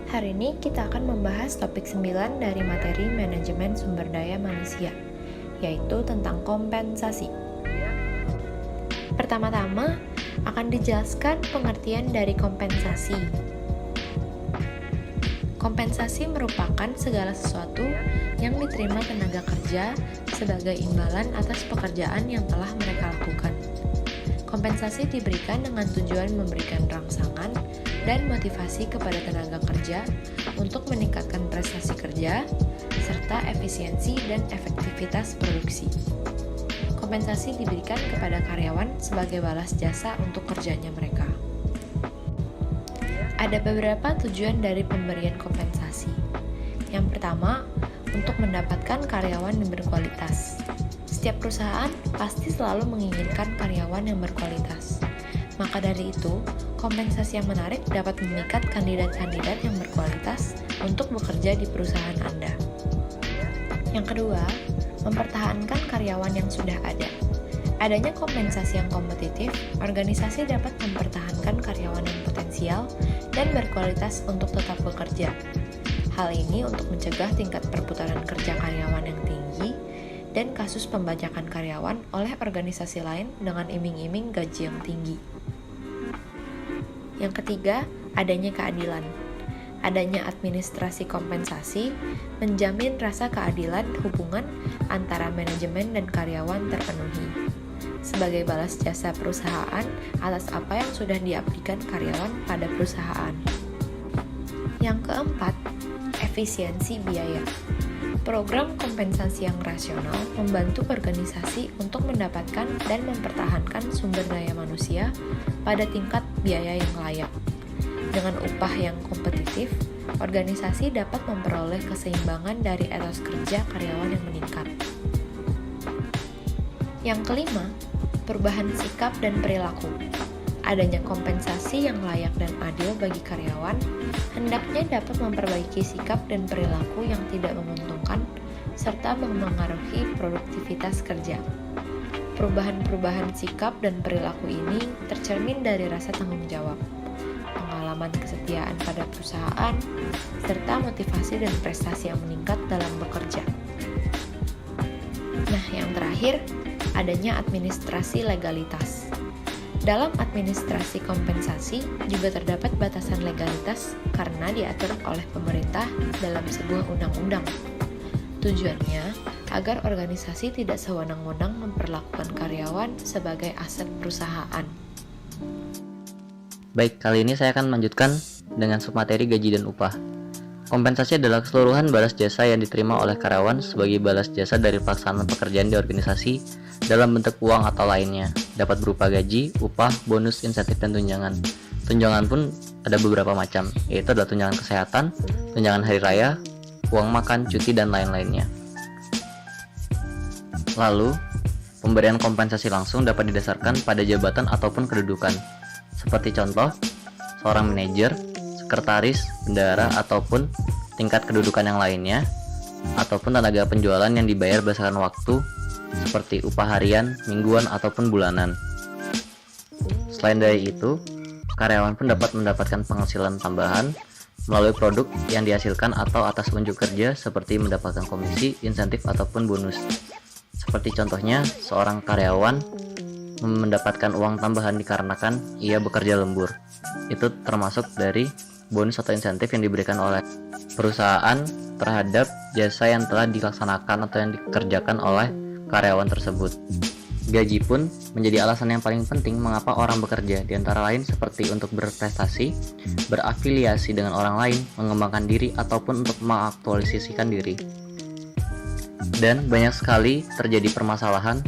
Hari ini kita akan membahas topik 9 dari materi manajemen sumber daya manusia, yaitu tentang kompensasi. Pertama-tama, akan dijelaskan pengertian dari kompensasi. Kompensasi merupakan segala sesuatu yang diterima tenaga kerja sebagai imbalan atas pekerjaan yang telah mereka lakukan. Kompensasi diberikan dengan tujuan memberikan rangsangan dan motivasi kepada tenaga kerja untuk meningkatkan prestasi kerja, serta efisiensi dan efektivitas produksi. Kompensasi diberikan kepada karyawan sebagai balas jasa untuk kerjanya mereka. Ada beberapa tujuan dari pemberian kompensasi. Yang pertama, untuk mendapatkan karyawan yang berkualitas. Setiap perusahaan pasti selalu menginginkan karyawan yang berkualitas. Maka dari itu, kompensasi yang menarik dapat memikat kandidat-kandidat yang berkualitas untuk bekerja di perusahaan Anda. Yang kedua, mempertahankan karyawan yang sudah ada. Adanya kompensasi yang kompetitif, organisasi dapat mempertahankan karyawan yang potensial dan berkualitas untuk tetap bekerja. Hal ini untuk mencegah tingkat perputaran kerja karyawan yang tinggi dan kasus pembajakan karyawan oleh organisasi lain dengan iming-iming gaji yang tinggi. Yang ketiga, adanya keadilan. Adanya administrasi kompensasi menjamin rasa keadilan hubungan antara manajemen dan karyawan terpenuhi, sebagai balas jasa perusahaan atas apa yang sudah diabdikan karyawan pada perusahaan. Yang keempat, efisiensi biaya. Program kompensasi yang rasional membantu organisasi untuk mendapatkan dan mempertahankan sumber daya manusia pada tingkat biaya yang layak. Dengan upah yang kompetitif, organisasi dapat memperoleh keseimbangan dari etos kerja karyawan yang meningkat. Yang kelima, perubahan sikap dan perilaku. Adanya kompensasi yang layak dan adil bagi karyawan hendaknya dapat memperbaiki sikap dan perilaku yang tidak menguntungkan serta memengaruhi produktivitas kerja. Perubahan-perubahan sikap dan perilaku ini tercermin dari rasa tanggung jawab, pengalaman kesetiaan pada perusahaan, serta motivasi dan prestasi yang meningkat dalam bekerja. Nah, yang terakhir, adanya administrasi legalitas. Dalam administrasi kompensasi juga terdapat batasan legalitas karena diatur oleh pemerintah dalam sebuah undang-undang. Tujuannya agar organisasi tidak sewenang-wenang memperlakukan karyawan sebagai aset perusahaan. Baik, kali ini saya akan melanjutkan dengan submateri gaji dan upah. Kompensasi adalah keseluruhan balas jasa yang diterima oleh karyawan sebagai balas jasa dari pelaksanaan pekerjaan di organisasi dalam bentuk uang atau lainnya. Dapat berupa gaji, upah, bonus, insentif, dan tunjangan. Tunjangan pun ada beberapa macam, yaitu adalah tunjangan kesehatan, tunjangan hari raya, uang makan, cuti, dan lain-lainnya. Lalu, pemberian kompensasi langsung dapat didasarkan pada jabatan ataupun kedudukan. Seperti contoh, seorang manajer, sekretaris, bendahara, ataupun tingkat kedudukan yang lainnya, ataupun tenaga penjualan yang dibayar berdasarkan waktu, seperti upah harian, mingguan, ataupun bulanan. Selain dari itu, karyawan pun dapat mendapatkan penghasilan tambahan melalui produk yang dihasilkan atau atas unjuk kerja seperti mendapatkan komisi, insentif, ataupun bonus. Seperti contohnya, seorang karyawan mendapatkan uang tambahan dikarenakan ia bekerja lembur. Itu termasuk dari bonus atau insentif yang diberikan oleh perusahaan terhadap jasa yang telah dilaksanakan atau yang dikerjakan oleh karyawan tersebut. Gaji pun menjadi alasan yang paling penting mengapa orang bekerja, di antara lain seperti untuk berprestasi, berafiliasi dengan orang lain, mengembangkan diri, ataupun untuk mengaktualisasikan diri. Dan banyak sekali terjadi permasalahan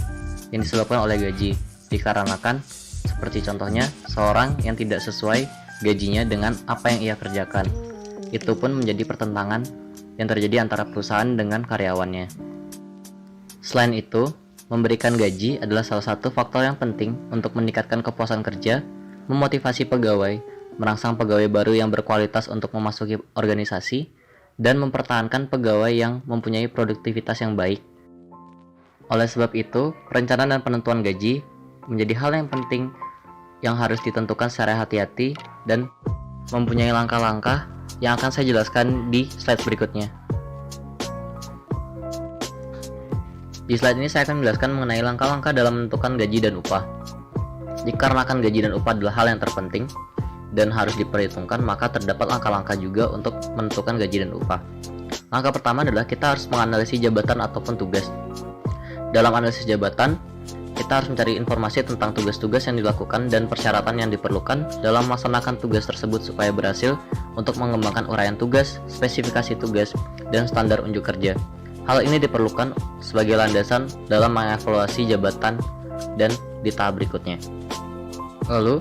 yang disebabkan oleh gaji, dikarenakan seperti contohnya seorang yang tidak sesuai gajinya dengan apa yang ia kerjakan. Itu pun menjadi pertentangan yang terjadi antara perusahaan dengan karyawannya. Selain itu, memberikan gaji adalah salah satu faktor yang penting untuk meningkatkan kepuasan kerja, memotivasi pegawai, merangsang pegawai baru yang berkualitas untuk memasuki organisasi, dan mempertahankan pegawai yang mempunyai produktivitas yang baik. Oleh sebab itu, perencanaan dan penentuan gaji menjadi hal yang penting yang harus ditentukan secara hati-hati dan mempunyai langkah-langkah yang akan saya jelaskan di slide berikutnya. Di slide ini saya akan menjelaskan mengenai langkah-langkah dalam menentukan gaji dan upah. Dikarenakan gaji dan upah adalah hal yang terpenting dan harus diperhitungkan, maka terdapat langkah-langkah juga untuk menentukan gaji dan upah. Langkah pertama adalah kita harus menganalisis jabatan ataupun tugas. Dalam analisis jabatan, kita harus mencari informasi tentang tugas-tugas yang dilakukan dan persyaratan yang diperlukan dalam melaksanakan tugas tersebut supaya berhasil untuk mengembangkan uraian tugas, spesifikasi tugas, dan standar unjuk kerja. Hal ini diperlukan sebagai landasan dalam mengevaluasi jabatan dan di tahap berikutnya. Lalu,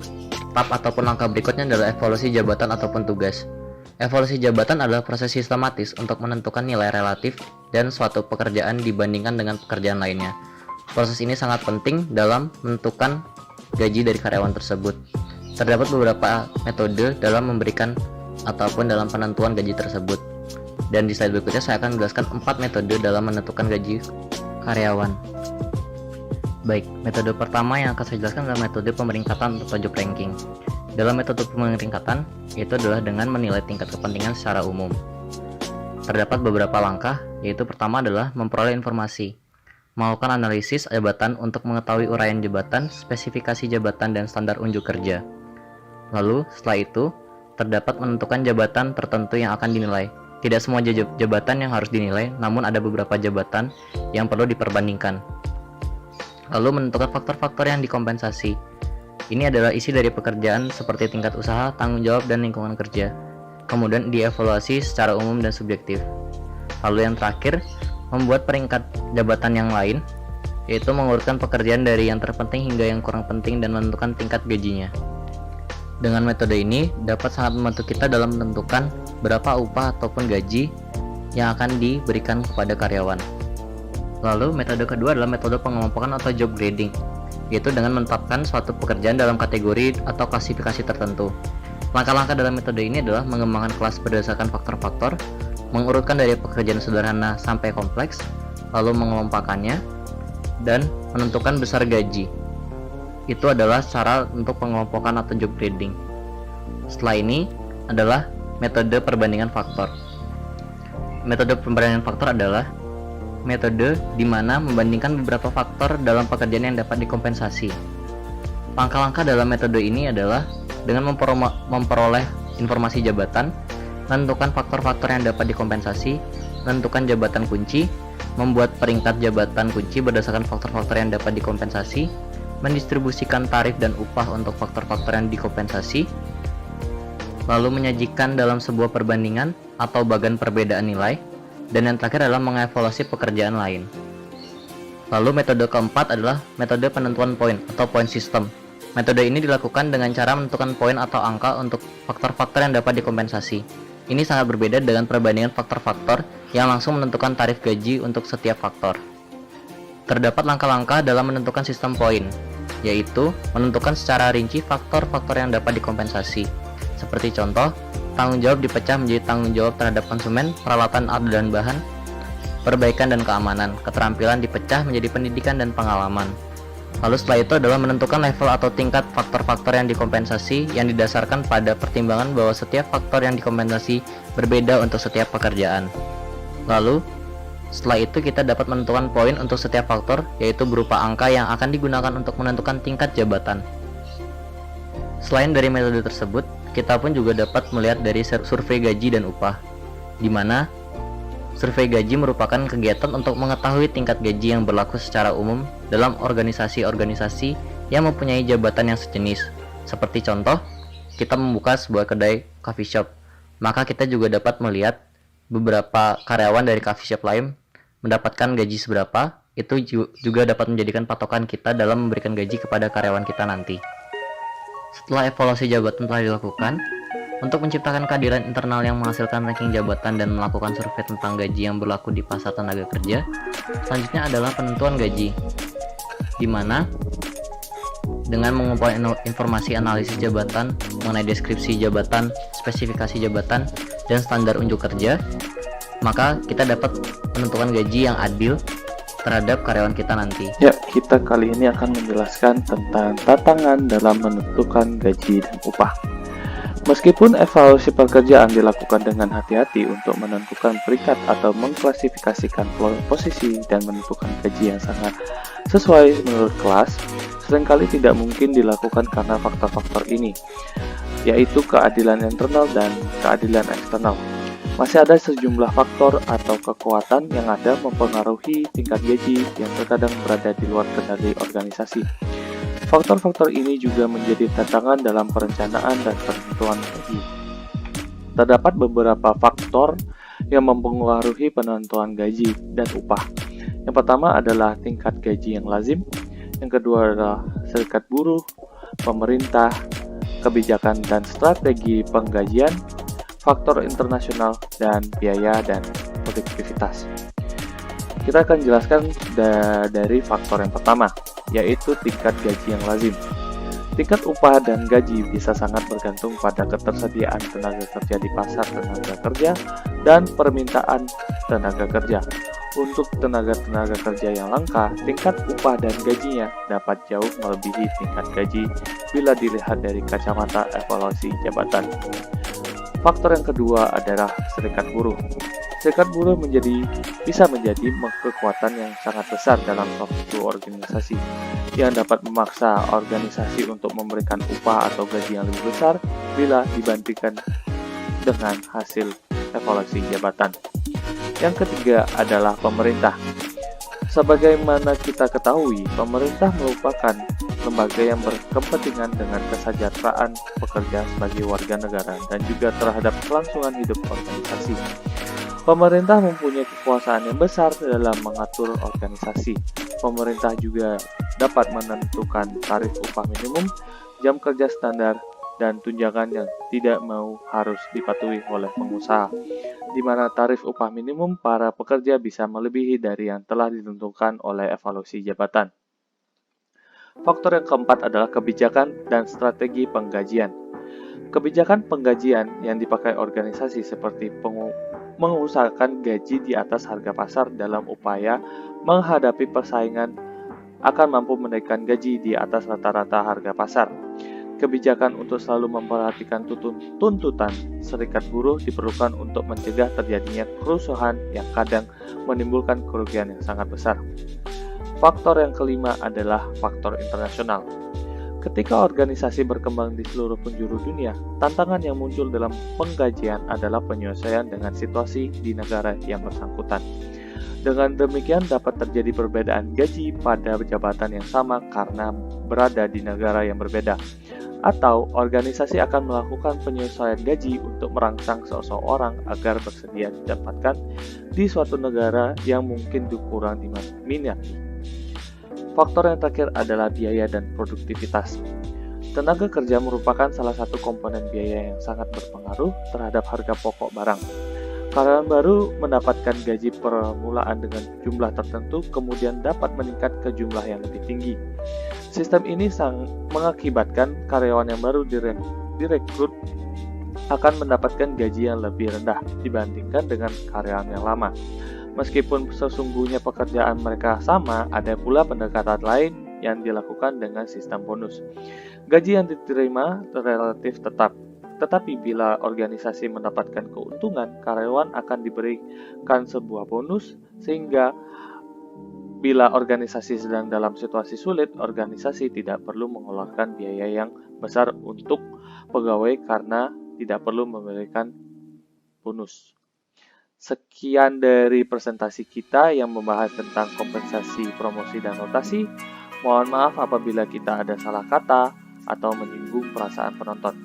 tahap ataupun langkah berikutnya adalah evaluasi jabatan ataupun tugas. Evaluasi jabatan adalah proses sistematis untuk menentukan nilai relatif dan suatu pekerjaan dibandingkan dengan pekerjaan lainnya. Proses ini sangat penting dalam menentukan gaji dari karyawan tersebut. Terdapat beberapa metode dalam memberikan ataupun dalam penentuan gaji tersebut. Dan di slide berikutnya saya akan menjelaskan 4 metode dalam menentukan gaji karyawan. Baik, metode pertama yang akan saya jelaskan adalah metode pemeringkatan atau job ranking. Dalam metode pemeringkatan, itu adalah dengan menilai tingkat kepentingan secara umum. Terdapat beberapa langkah, yaitu pertama adalah memperoleh informasi, melakukan analisis jabatan untuk mengetahui uraian jabatan, spesifikasi jabatan, dan standar unjuk kerja. Lalu, setelah itu, terdapat menentukan jabatan tertentu yang akan dinilai. Tidak semua jabatan yang harus dinilai, namun ada beberapa jabatan yang perlu diperbandingkan. Lalu menentukan faktor-faktor yang dikompensasi. Ini adalah isi dari pekerjaan seperti tingkat usaha, tanggung jawab, dan lingkungan kerja. Kemudian dievaluasi secara umum dan subjektif. Lalu yang terakhir, membuat peringkat jabatan yang lain, yaitu mengurutkan pekerjaan dari yang terpenting hingga yang kurang penting dan menentukan tingkat gajinya. Dengan metode ini dapat sangat membantu kita dalam menentukan berapa upah ataupun gaji yang akan diberikan kepada karyawan. Lalu metode kedua adalah metode pengelompokan atau job grading, yaitu dengan menetapkan suatu pekerjaan dalam kategori atau klasifikasi tertentu. Langkah-langkah dalam metode ini adalah mengembangkan kelas berdasarkan faktor-faktor, mengurutkan dari pekerjaan sederhana sampai kompleks, lalu mengelompokkannya, dan menentukan besar gaji. Itu adalah cara untuk pengelompokan atau job grading. Setelah ini adalah metode perbandingan faktor. Metode perbandingan faktor adalah metode di mana membandingkan beberapa faktor dalam pekerjaan yang dapat dikompensasi. Langkah-langkah dalam metode ini adalah dengan memperoleh informasi jabatan, menentukan faktor-faktor yang dapat dikompensasi, menentukan jabatan kunci, membuat peringkat jabatan kunci berdasarkan faktor-faktor yang dapat dikompensasi, mendistribusikan tarif dan upah untuk faktor-faktor yang dikompensasi, lalu menyajikan dalam sebuah perbandingan atau bagan perbedaan nilai, dan yang terakhir adalah mengevaluasi pekerjaan lain. Lalu metode keempat adalah metode penentuan poin atau point system. Metode ini dilakukan dengan cara menentukan poin atau angka untuk faktor-faktor yang dapat dikompensasi. Ini sangat berbeda dengan perbandingan faktor-faktor yang langsung menentukan tarif gaji untuk setiap faktor. Terdapat langkah-langkah dalam menentukan sistem poin, yaitu menentukan secara rinci faktor-faktor yang dapat dikompensasi. Seperti contoh, tanggung jawab dipecah menjadi tanggung jawab terhadap konsumen, peralatan alat dan bahan, perbaikan dan keamanan. Keterampilan dipecah menjadi pendidikan dan pengalaman. Lalu setelah itu adalah menentukan level atau tingkat faktor-faktor yang dikompensasi yang didasarkan pada pertimbangan bahwa setiap faktor yang dikompensasi berbeda untuk setiap pekerjaan. Lalu setelah itu kita dapat menentukan poin untuk setiap faktor, yaitu berupa angka yang akan digunakan untuk menentukan tingkat jabatan. Selain dari metode tersebut, kita pun juga dapat melihat dari survei gaji dan upah, di mana survei gaji merupakan kegiatan untuk mengetahui tingkat gaji yang berlaku secara umum dalam organisasi-organisasi yang mempunyai jabatan yang sejenis. Seperti contoh, kita membuka sebuah kedai coffee shop, maka kita juga dapat melihat beberapa karyawan dari coffee shop lain mendapatkan gaji seberapa. Itu juga dapat menjadikan patokan kita dalam memberikan gaji kepada karyawan kita nanti. Setelah evaluasi jabatan telah dilakukan, untuk menciptakan keadilan internal yang menghasilkan ranking jabatan dan melakukan survei tentang gaji yang berlaku di pasar tenaga kerja, selanjutnya adalah penentuan gaji, di mana dengan mengumpulkan informasi analisis jabatan mengenai deskripsi jabatan, spesifikasi jabatan, dan standar unjuk kerja, maka kita dapat menentukan gaji yang adil terhadap karyawan kita nanti. Ya, kita kali ini akan menjelaskan tentang tantangan dalam menentukan gaji dan upah. Meskipun evaluasi pekerjaan dilakukan dengan hati-hati untuk menentukan peringkat atau mengklasifikasikan posisi dan menentukan gaji yang sangat sesuai menurut kelas, seringkali tidak mungkin dilakukan karena faktor-faktor ini, yaitu keadilan internal dan keadilan eksternal. Masih ada sejumlah faktor atau kekuatan yang ada mempengaruhi tingkat gaji yang terkadang berada di luar kendali organisasi. Faktor-faktor ini juga menjadi tantangan dalam perencanaan dan penentuan gaji. Terdapat beberapa faktor yang mempengaruhi penentuan gaji dan upah. Yang pertama adalah tingkat gaji yang lazim, yang kedua adalah serikat buruh, pemerintah, kebijakan dan strategi penggajian, faktor internasional, dan biaya dan produktivitas. Kita akan jelaskan dari faktor yang pertama, yaitu tingkat gaji yang lazim. Tingkat upah dan gaji bisa sangat bergantung pada ketersediaan tenaga kerja di pasar tenaga kerja dan permintaan tenaga kerja. Untuk tenaga kerja yang langka, tingkat upah dan gajinya dapat jauh melebihi tingkat gaji bila dilihat dari kacamata evaluasi jabatan. Faktor yang kedua adalah serikat buruh. Serikat buruh bisa menjadi kekuatan yang sangat besar dalam suatu organisasi, yang dapat memaksa organisasi untuk memberikan upah atau gaji yang lebih besar bila dibandingkan dengan hasil evaluasi jabatan. Yang ketiga adalah pemerintah. Sebagaimana kita ketahui, pemerintah merupakan lembaga yang berkepentingan dengan kesejahteraan pekerja sebagai warga negara dan juga terhadap kelangsungan hidup organisasi. Pemerintah mempunyai kekuasaan yang besar dalam mengatur organisasi. Pemerintah juga dapat menentukan tarif upah minimum, jam kerja standar, dan tunjangan yang tidak harus dipatuhi oleh pengusaha, di mana tarif upah minimum para pekerja bisa melebihi dari yang telah ditentukan oleh evaluasi jabatan. Faktor yang keempat adalah kebijakan dan strategi penggajian. Kebijakan penggajian yang dipakai organisasi seperti mengusahakan gaji di atas harga pasar dalam upaya menghadapi persaingan akan mampu menaikkan gaji di atas rata-rata harga pasar. Kebijakan untuk selalu memperhatikan tuntutan serikat buruh diperlukan untuk mencegah terjadinya kerusuhan yang kadang menimbulkan kerugian yang sangat besar. Faktor yang kelima adalah faktor internasional. Ketika organisasi berkembang di seluruh penjuru dunia, tantangan yang muncul dalam penggajian adalah penyesuaian dengan situasi di negara yang bersangkutan. Dengan demikian dapat terjadi perbedaan gaji pada jabatan yang sama karena berada di negara yang berbeda. Atau organisasi akan melakukan penyesuaian gaji untuk merangsang seseorang agar bersedia didapatkan di suatu negara yang mungkin kurang diminati. Faktor yang terakhir adalah biaya dan produktivitas. Tenaga kerja merupakan salah satu komponen biaya yang sangat berpengaruh terhadap harga pokok barang. Karyawan baru mendapatkan gaji permulaan dengan jumlah tertentu, kemudian dapat meningkat ke jumlah yang lebih tinggi. Sistem ini mengakibatkan karyawan yang baru direkrut akan mendapatkan gaji yang lebih rendah dibandingkan dengan karyawan yang lama. Meskipun sesungguhnya pekerjaan mereka sama, ada pula pendekatan lain yang dilakukan dengan sistem bonus. Gaji yang diterima relatif tetap, tetapi bila organisasi mendapatkan keuntungan, karyawan akan diberikan sebuah bonus, sehingga bila organisasi sedang dalam situasi sulit, organisasi tidak perlu mengeluarkan biaya yang besar untuk pegawai karena tidak perlu memberikan bonus. Sekian dari presentasi kita yang membahas tentang kompensasi, promosi, dan rotasi. Mohon maaf apabila kita ada salah kata atau menyinggung perasaan penonton.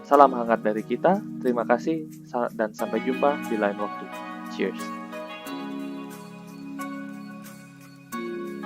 Salam hangat dari kita. Terima kasih dan sampai jumpa di lain waktu. Cheers.